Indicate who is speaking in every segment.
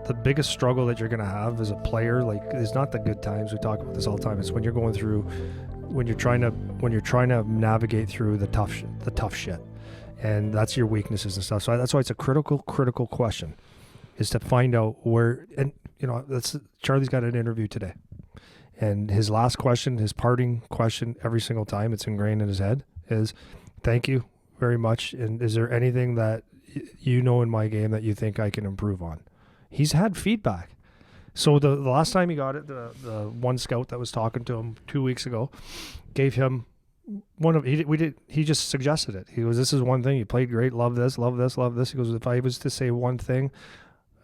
Speaker 1: the biggest struggle that you're going to have as a player, like, is not the good times. We talk about this all the time. It's when you're going through, when you're trying to navigate through the tough shit, and that's your weaknesses and stuff. So that's why it's a critical question, is to find out where. And Charlie's got an interview today, and his last question, his parting question, every single time, it's ingrained in his head, is, "Thank you very much. And is there anything that you know in my game that you think I can improve on?" He's had feedback. So the last time he got it, the one scout that was talking to him 2 weeks ago gave him he just suggested it. He goes, "This is one thing. You played great. Love this, love this, love this." He goes, "If I was to say one thing,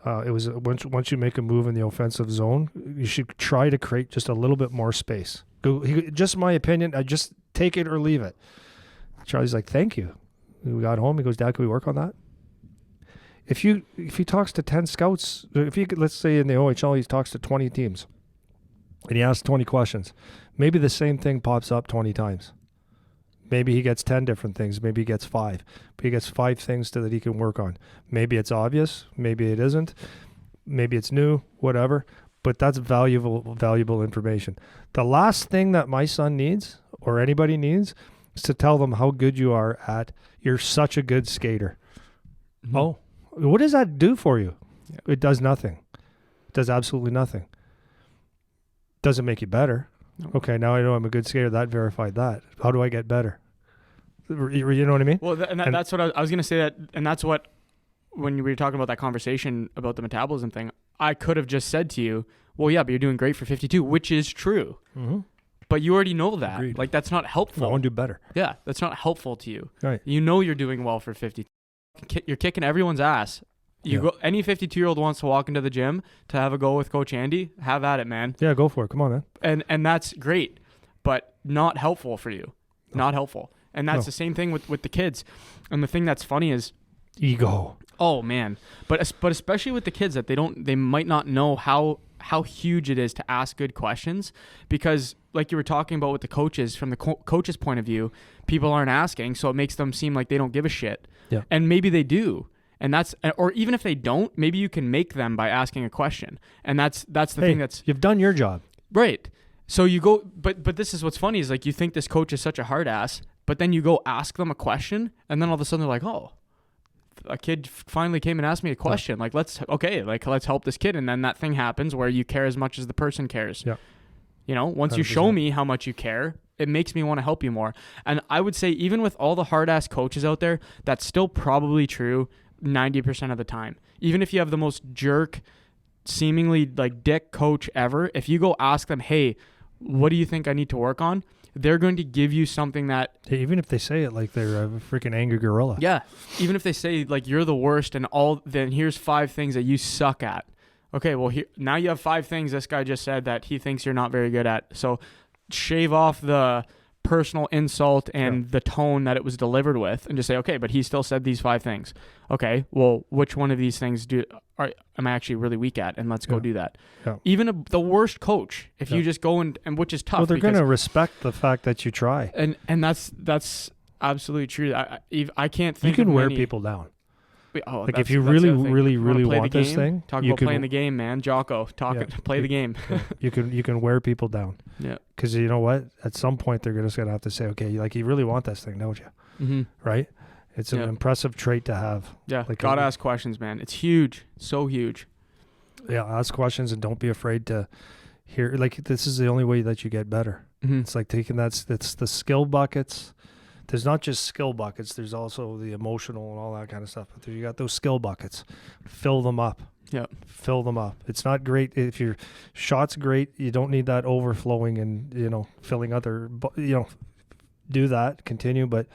Speaker 1: it was once you make a move in the offensive zone, you should try to create just a little bit more space." Just my opinion. I just take it or leave it. Charlie's like, "Thank you." We got home. He goes, "Dad, can we work on that?" If he talks to 10 scouts, let's say in the OHL, he talks to 20 teams and he asks 20 questions, maybe the same thing pops up 20 times. Maybe he gets 10 different things. Maybe he gets 5. But he gets 5 things that he can work on. Maybe it's obvious. Maybe it isn't. Maybe it's new, whatever. But that's valuable information. The last thing that my son needs, or anybody needs, is to tell them how good you are you're such a good skater. Mm-hmm. Oh, what does that do for you? Yeah. It does nothing. It does absolutely nothing. Doesn't make you better. No. Okay, now I know I'm a good skater. That verified that. How do I get better? You know what I mean?
Speaker 2: Well, that's what I was going to say. That, and that's what, when we were talking about that conversation about the metabolism thing, I could have just said to you, "Well, yeah, but you're doing great for 52," which is true. Mm-hmm. But you already know that.
Speaker 1: Agreed.
Speaker 2: Like, that's not helpful.
Speaker 1: I want to do better.
Speaker 2: Yeah, that's not helpful to you.
Speaker 1: Right.
Speaker 2: You know you're doing well for 52. You're kicking everyone's ass. Any 52-year-old wants to walk into the gym to have a go with Coach Andy, have at it, man.
Speaker 1: Yeah, go for it. Come on, man.
Speaker 2: And that's great, but not helpful for you. No. Not helpful. And that's the same thing with the kids. And the thing that's funny is
Speaker 1: ego.
Speaker 2: Oh man, but especially with the kids, that they might not know how huge it is to ask good questions, because like you were talking about with the coaches, from the coach's point of view, people aren't asking, so it makes them seem like they don't give a shit.
Speaker 1: Yeah.
Speaker 2: And maybe they do. And or even if they don't, maybe you can make them by asking a question. And that's the thing that's...
Speaker 1: You've done your job.
Speaker 2: Right. So you go, but this is what's funny is, like, you think this coach is such a hard ass, but then you go ask them a question, and then all of a sudden they're like, "Oh, a kid finally came and asked me a question. Like, let's help this kid." And then that thing happens where you care as much as the person cares.
Speaker 1: Yeah.
Speaker 2: Once 100%. You show me how much you care, it makes me want to help you more. And I would say, even with all the hard ass coaches out there, that's still probably true 90% of the time. Even if you have the most jerk, seemingly like dick coach ever, if you go ask them, "Hey, what do you think I need to work on?" they're going to give you something that...
Speaker 1: Even if they say it like they're a freaking angry gorilla.
Speaker 2: Yeah. Even if they say, like, "You're the worst," and then here's 5 things that you suck at. Okay, well, now you have 5 things this guy just said that he thinks you're not very good at. So shave off the personal insult and the tone that it was delivered with, and just say, "Okay, but he still said these 5 things. Okay, well, which one of these things am I actually really weak at? And let's go do that."
Speaker 1: Yeah.
Speaker 2: Even the worst coach, if you just go and which is tough.
Speaker 1: Well, they're going to respect the fact that you try.
Speaker 2: And that's absolutely true. I can't think.
Speaker 1: You can
Speaker 2: of
Speaker 1: wear
Speaker 2: many,
Speaker 1: people down.
Speaker 2: Like,
Speaker 1: if you really want this thing,
Speaker 2: talk about playing the game, man. Jocko, play the game.
Speaker 1: You can wear people down.
Speaker 2: Yeah.
Speaker 1: Because you know what? At some point, they're just going to have to say, "Okay, like, you really want this thing, don't you?" Mm-hmm. Right? It's an impressive trait to have.
Speaker 2: Yeah. Like, gotta ask questions, man. It's huge. So huge.
Speaker 1: Yeah. Ask questions and don't be afraid to hear. Like, this is the only way that you get better. Mm-hmm. It's like it's the skill buckets. There's not just skill buckets. There's also the emotional and all that kind of stuff. But you got those skill buckets. Fill them up.
Speaker 2: Yeah.
Speaker 1: Fill them up. It's not great if your shot's great. You don't need that overflowing and, filling other, do that, continue, but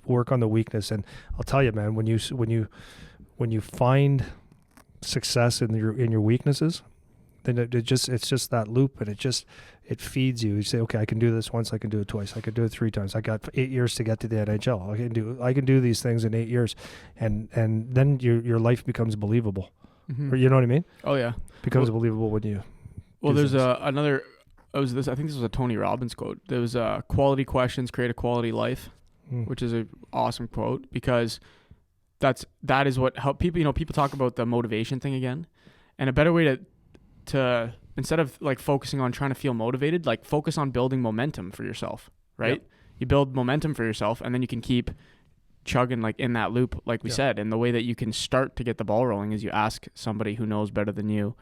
Speaker 1: work on the weakness. And I'll tell you, man, when you find success in your weaknesses, then it's just that loop, and it feeds you. You say, "Okay, I can do this once, I can do it twice, I can do it 3 times. I got 8 years to get to the NHL. I can do these things in 8 years," and then your life becomes believable. Mm-hmm. Or, you know what I mean?
Speaker 2: Oh yeah,
Speaker 1: becomes believable when you.
Speaker 2: Well, there's another. I think this was a Tony Robbins quote. There was quality questions create a quality life, which is an awesome quote, because that is what help people. People talk about the motivation thing again. And a better way to instead of like focusing on trying to feel motivated, like focus on building momentum for yourself, right?
Speaker 1: Yep.
Speaker 2: You build momentum for yourself, and then you can keep chugging like in that loop, like we said. And the way that you can start to get the ball rolling is you ask somebody who knows better than you,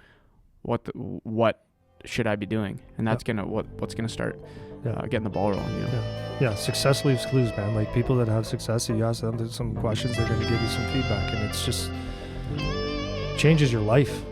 Speaker 2: what should I be doing? And that's what's gonna start getting the ball rolling. You know?
Speaker 1: Yeah, success leaves clues, man. Like people that have success, you ask them some questions, they're going to give you some feedback, and it's just changes your life.